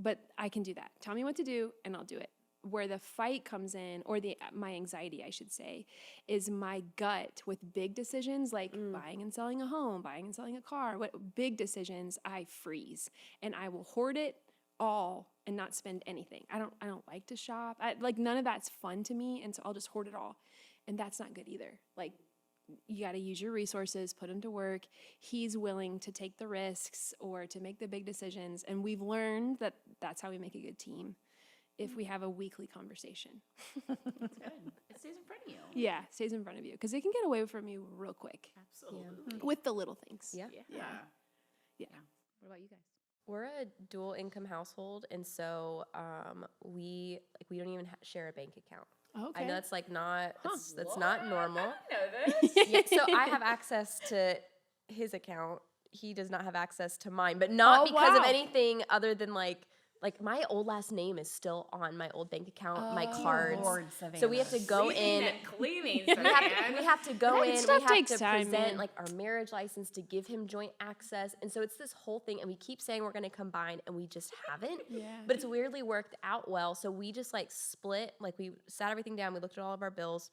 But I can do that. Tell me what to do and I'll do it. Where the fight comes in, or my anxiety, I should say, is my gut with big decisions like buying and selling a home, buying and selling a car. What big decisions, I freeze and I will hoard it all and not spend anything. I don't like to shop. Like none of that's fun to me, and so I'll just hoard it all, and that's not good either. Like you got to use your resources, put them to work. He's willing to take the risks or to make the big decisions, and we've learned that that's how we make a good team. If we have a weekly conversation. That's good. It stays in front of you. Yeah, stays in front of you because it can get away from you real quick Absolutely. with the little things. Yeah. Yeah. Yeah. What about you guys? We're a dual income household, and so we don't even share a bank account. Okay. I know that's like not, that's not normal. know this. Yeah, so I have access to his account. He does not have access to mine, but not Oh, because of wow. anything other than like my old last name is still on my old bank account, my cards. Lord, So we have to go in. Cleaving, We have to go in. stuff We have takes to time, present man. like our marriage license to give him joint access, and so it's this whole thing. And we keep saying we're going to combine, and we just haven't. Yeah. But it's weirdly worked out well. So we just like split. Like we sat everything down. We looked at all of our bills.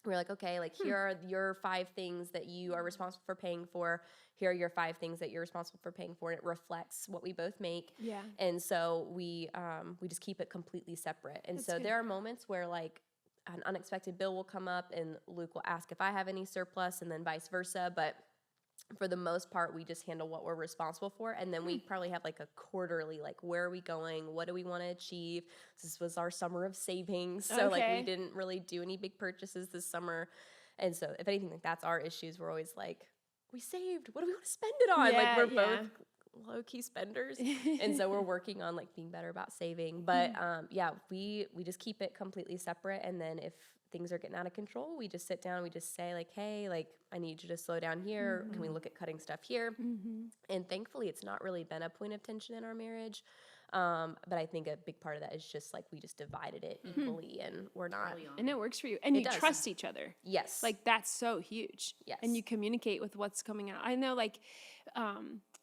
We're like, okay, like here are your 5 things that you are responsible for paying for. Here are your 5 things that you're responsible for paying for, and it reflects what we both make. Yeah. And so we just keep it completely separate. And That's so good. there are moments where like an unexpected bill will come up, and Luke will ask if I have any surplus, and then vice versa. But for the most part, we just handle what we're responsible for. And then we probably have like a quarterly, like, where are we going? What do we want to achieve? This was our summer of savings. So like Okay. we didn't really do any big purchases this summer. And so if anything, like that's our issues. We're always like, we saved. What do we want to spend it on? Yeah, like we're yeah. both low key spenders. And so we're working on like being better about saving. But yeah, we just keep it completely separate. And then if things are getting out of control, we just sit down and we just say like, hey, like I need you to slow down here. Can we look at cutting stuff here? And thankfully it's not really been a point of tension in our marriage. But I think a big part of that is just like we just divided it equally, and we're not. And it works for you. And It you does. trust each other. Yes. Like that's so huge. Yes. And you communicate with what's coming out. I know like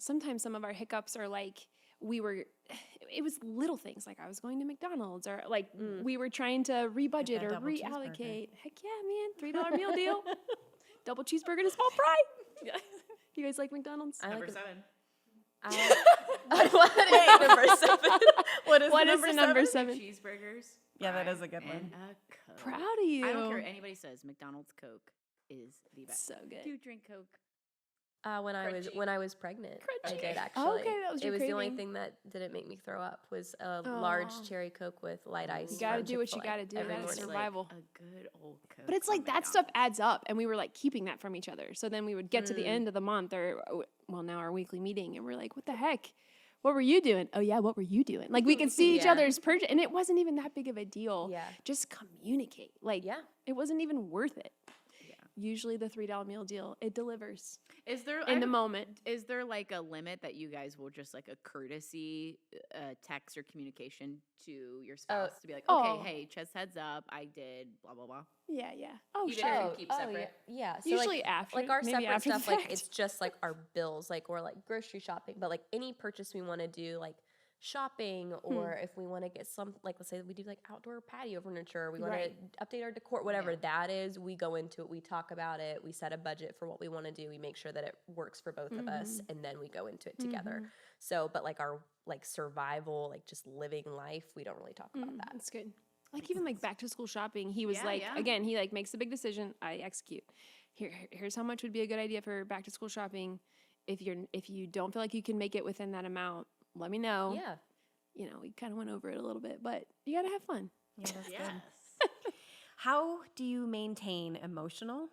sometimes some of our hiccups are like it was little things like I was going to McDonald's or like we were trying to rebudget that or double cheeseburger. reallocate. Heck yeah, man. $3 meal deal. Double cheeseburger and a small fry. You guys like McDonald's? I like Number it. 7. What is number 7? What is What the is the number 7? Cheeseburgers. Yeah, that is a fries, good one. and a Coke. Proud of you. I don't care what anybody says. McDonald's Coke is the best. So good. Do you drink Coke? When I was pregnant, I Crunchy. did Oh, actually. okay, that was your It was the only craving. thing that didn't make me throw up was a large Aw. cherry Coke with light ice. You gotta from do what you Chick-fil-A gotta do. every That's morning. survival. A good old Coke. But it's from like that stuff McDonald's. adds up, and we were like keeping that from each other. So then we would get to the end of the month, or well, now our weekly meeting, and we're like, "What the heck? What were you doing? Oh yeah, what were you doing?" Like we could see each Yeah. other's purchase, and it wasn't even that big of a deal. Yeah. Just communicate. Like Yeah. it wasn't even worth it. Yeah. Usually the $3 meal deal, it delivers Is there in the moment. Is there like a limit that you guys will just like a courtesy text or communication to your spouse to be like, okay, Oh. hey, just heads up, I did blah blah blah. Yeah, yeah. Oh, You sure. didn't keep separate? Yeah. So Usually like, after, like our maybe separate after the stuff, like fact. it's just like our bills, like we're like grocery shopping, but like any purchase we want to do, like shopping, or if we want to get some, like let's say we do like outdoor patio furniture, we want Right. to update our decor, whatever that is, we go into it, we talk about it, we set a budget for what we want to do, we make sure that it works for both of us, and then we go into it together. So, but like our like survival, like just living life, we don't really talk about that. That's good. Like even like back to school shopping, he was Yeah, like, yeah. again, he like makes the big decision. I execute. Here's how much would be a good idea for back to school shopping. If you don't feel like you can make it within that amount, let me know. Yeah. You know, we kind of went over it a little bit, but you gotta have fun. Yeah, that's Yes. good. How do you maintain emotional,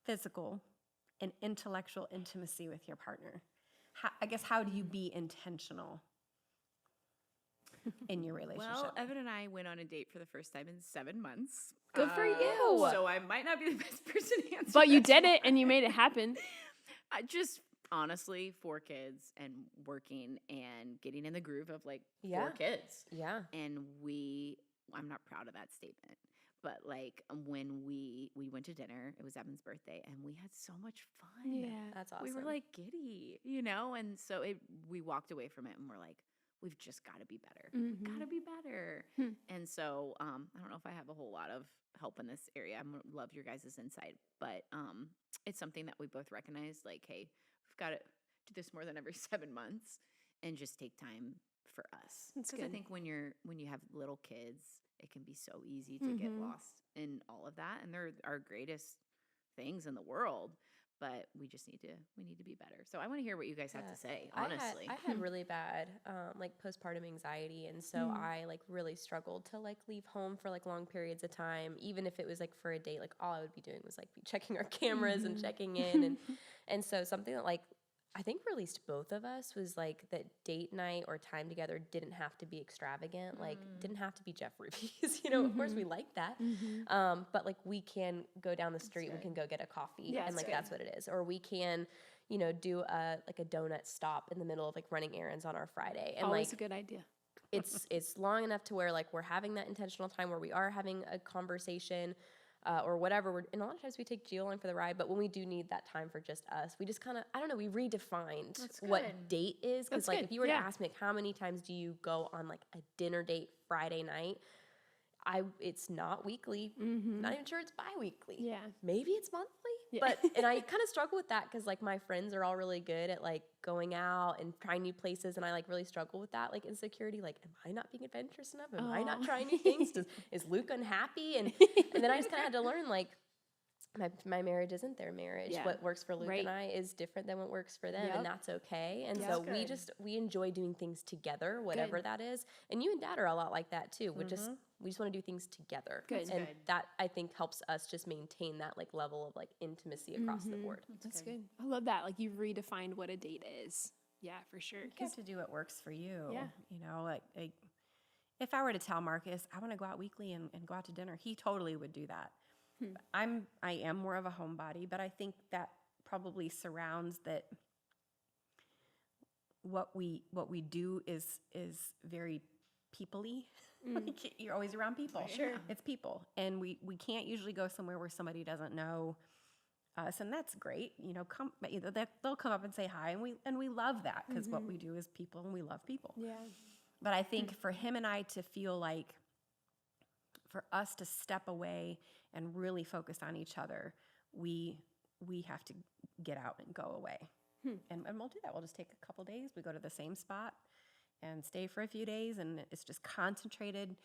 physical, and intellectual intimacy with your partner? I guess how do you be intentional in your relationship? Well, Evan and I went on a date for the first time in 7 months. Good for you. So I might not be the best person to answer. But you that did it and you made it happen. I just honestly 4 kids and working and getting in the groove of like 4 Yeah. kids. Yeah. And I'm not proud of that statement, but like when we went to dinner, it was Evan's birthday, and we had so much fun. Yeah. That's awesome. We were like giddy, and so we walked away from it and we're like, we've just got to be better. We've got to be better. And so I don't know if I have a whole lot of help in this area. I love your guys' insight, but it's something that we both recognize, like, hey, we've got to do this more than every 7 months and just take time for us. That's Because I good. think when you have little kids, it can be so easy to get lost in all of that, and they're our greatest things in the world. But we need to be better. So I want to hear what you guys have to say, honestly. I had really bad like postpartum anxiety, and so I like really struggled to like leave home for like long periods of time, even if it was like for a date. Like all I would be doing was like be checking our cameras and checking in, and so something that like I think for at least both of us was like that date night or time together didn't have to be extravagant, like didn't have to be Jeff Ruby's, of course we like that. But like we can go down the street, we can go get a coffee Yeah, and that's like good. that's what it is. Or we can, do a donut stop in the middle of like running errands on our Friday. And Always like a good idea. it's long enough to where like we're having that intentional time where we are having a conversation or whatever. And a lot of times we take Gio along for the ride, but when we do need that time for just us, we just kind of, I don't know, we redefined what date is. Because That's like good. if you were Yeah. to ask me like, how many times do you go on like a dinner date Friday night? It's not weekly. Not even sure it's bi-weekly. Yeah. Maybe it's monthly. Yeah. But and I kind of struggle with that because like my friends are all really good at like going out and trying new places, and I like really struggle with that like insecurity. Like, am I not being adventurous enough? Am I not trying new things? Is Luke unhappy? And then I just kind of had to learn like my marriage isn't their marriage. Yeah. What works for Luke Right. and I is different than what works for them, Yep. and that's okay. And Yeah. so That's we enjoy doing things together, whatever Good. that is. And you and Dad are a lot like that too. We just want to do things together. Good. And that I think helps us just maintain that like level of like intimacy across the board. That's good. I love that. Like you've redefined what a date is. Yeah, for sure. You have to do what works for you. Yeah. Like if I were to tell Marcus I want to go out weekly and go out to dinner, he totally would do that. I am more of a homebody, but I think that probably surrounds that what we do is very people-y. Like you're always around people. Sure. It's people. And we can't usually go somewhere where somebody doesn't know us, and that's great. They'll come up and say hi, and we love that because what we do is people, and we love people. Yeah. But I think for him and I to feel like, for us to step away and really focus on each other, we have to get out and go away. And we'll do that. We'll just take a couple days. We go to the same spot and stay for a few days, and it's just concentrated,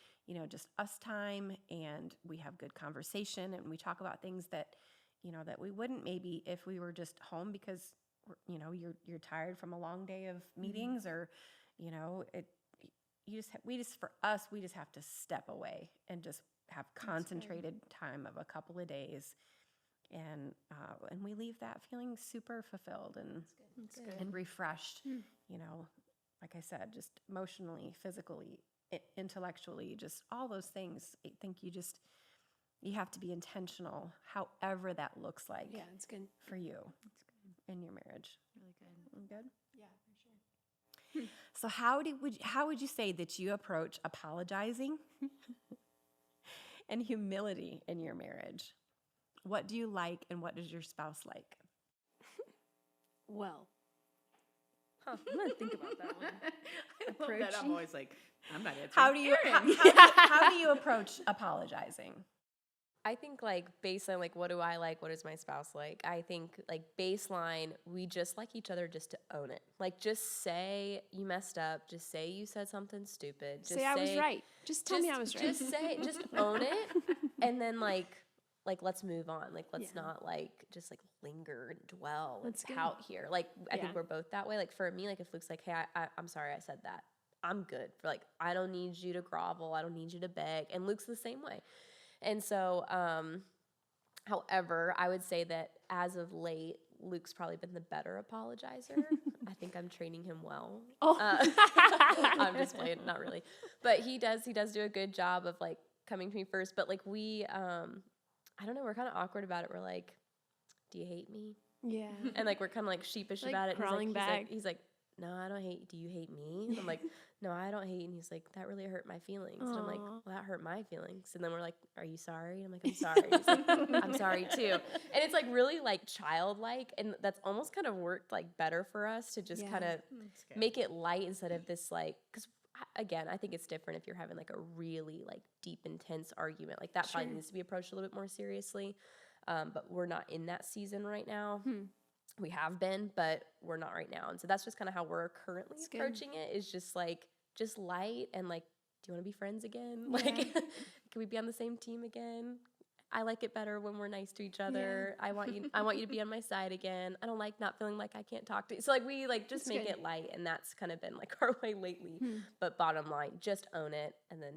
just us time, and we have good conversation, and we talk about things that, that we wouldn't maybe if we were just home because, you're tired from a long day of meetings or, for us, we just have to step away and just have concentrated time of a couple of days. And we leave that feeling super fulfilled and refreshed, like I said, just emotionally, physically, intellectually, just all those things. I think you have to be intentional, however that looks like Yeah, it's good. for you in your marriage. Really good. Good? Yeah, for sure. So how would you say that you approach apologizing and humility in your marriage? What do you like and what does your spouse like? Well, Huh. I'm gonna think about that one. I love that. I'm always like, I'm not answering. How do you Aaron. how do you approach apologizing? I think like baseline, like what do I like? What does my spouse like? I think like baseline, we just like each other just to own it. Like just say you messed up. Just say you said something stupid. Just say I was right. Just tell me I was right. Just own it. And then like let's move on. Like let's Yeah. not like just like linger and dwell That's good. out here. Like I think Yeah. we're both that way. Like for me, like if Luke's like, hey, I'm sorry I said that. I'm good. For like I don't need you to grovel. I don't need you to beg. And Luke's the same way. And so, however, I would say that as of late, Luke's probably been the better apologizer. I think I'm training him well. Oh. I'm just playing, not really. But he does do a good job of like coming to me first. But like we, I don't know, we're kind of awkward about it. We're like, do you hate me? Yeah. And like we're kind of like sheepish Like about it. crawling back. He's like, no, I don't hate. Do you hate me? And I'm like, no, I don't hate. And he's like, that really hurt my feelings. And I'm like, Aw. well, that hurt my feelings. And then we're like, are you sorry? And I'm like, I'm sorry. And he's like, I'm sorry too. And it's like really like childlike, and that's almost kind of worked like better for us to just Yeah. kind of make it light instead of this like, because again, I think it's different if you're having like a really like deep, intense argument. Like that probably Sure. needs to be approached a little bit more seriously. But we're not in that season right now. We have been, but we're not right now. And so that's just kind of how we're currently That's good. approaching it, is just like, just light and like, do you want to be friends again? Yeah. Like, can we be on the same team again? I like it better when we're nice to each other. I want you to be on my side again. I don't like not feeling like I can't talk to you. So like we like just That's make good. it light, and that's kind of been like our way lately. But bottom line, just own it and then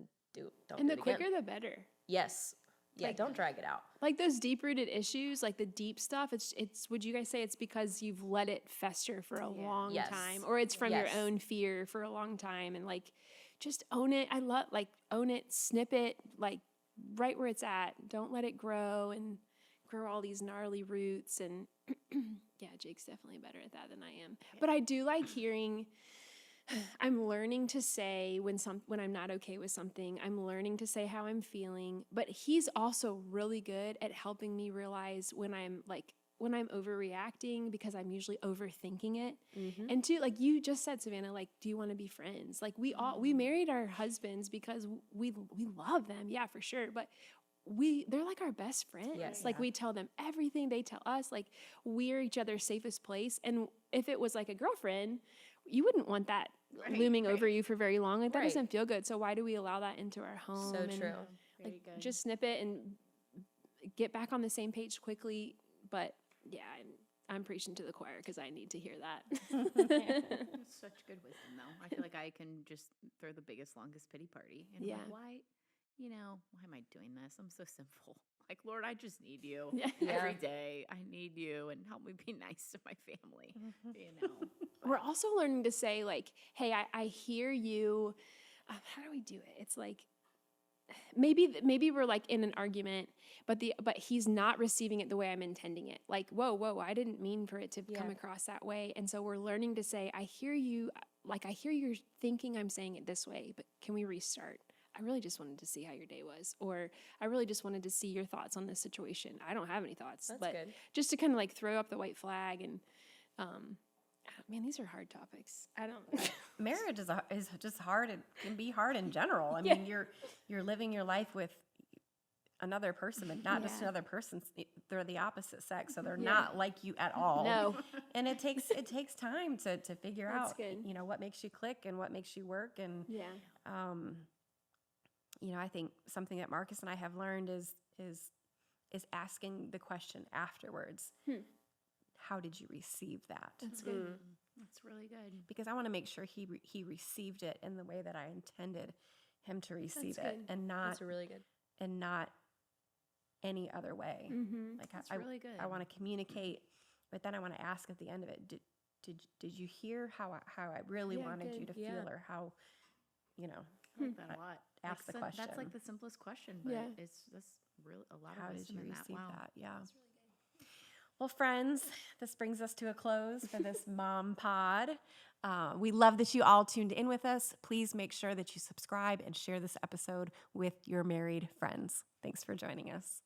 don't And do the it again. quicker the better. Yes. Yeah, Like, don't drag it out. like those deep-rooted issues, like the deep stuff, it's would you guys say it's because you've let it fester for a long Yes. time, or it's from your Yes. own fear for a long time, and like just own it. I love, like, own it, snip it, like right where it's at. Don't let it grow and grow all these gnarly roots. And yeah, Jake's definitely better at that than I am. But I do like hearing. I'm learning to say when I'm not okay with something. I'm learning to say how I'm feeling, but he's also really good at helping me realize when I'm overreacting, because I'm usually overthinking it. Mm-hmm. And two, like you just said, Savannah, like, do you want to be friends? Like we married our husbands because we love them, yeah, for sure, but they're like our best friends. Yes. Like we tell them everything, they tell us. Like we're each other's safest place. And if it was like a girlfriend, you wouldn't want that looming over you for very long. Like that Right. doesn't feel good. So why do we allow that into our home? So And, true. like, just snip it and get back on the same page quickly. But yeah, I'm preaching to the choir because I need to hear that. That's such good wisdom, though. I feel like I can just throw the biggest, longest pity party. And Yeah. like, why am I doing this? I'm so sinful. Like, Lord, I just need you Yeah. every day. I need you, and help me be nice to my family. You know, We're also learning to say, like, hey, I hear you. How do we do it? It's like, maybe we're like in an argument, but he's not receiving it the way I'm intending it. Like, whoa, I didn't mean for it to come across that way. And so we're learning to say, I hear you. Like, I hear you're thinking I'm saying it this way, but can we restart? I really just wanted to see how your day was, or I really just wanted to see your thoughts on this situation. I don't have any thoughts, That's but good. just to kind of like throw up the white flag. And man, these are hard topics. I don't. Marriage is just hard. It can be hard in general. I mean, you're living your life with another person, but not just another person. They're the opposite sex, so they're not like you at all. No. And it takes time to figure That's out, good. what makes you click and what makes you work. And Yeah. I think something that Marcus and I have learned is asking the question afterwards. How did you receive that? That's good. that's really good. Because I want to make sure he received it in the way that I intended him to receive That's it, good. and not That's really good. any other way. Mm-hmm. Like That's I really good. I want to communicate, but then I want to ask at the end of it, did you hear how I really Yeah, wanted you good. to feel, or how, I like that a lot. Ask the That's question. like the simplest question, but Yeah. that's really a lot how of did wisdom you in that. receive Wow. that? Yeah. Well, friends, this brings us to a close for this Mom Pod. We love that you all tuned in with us. Please make sure that you subscribe and share this episode with your married friends. Thanks for joining us.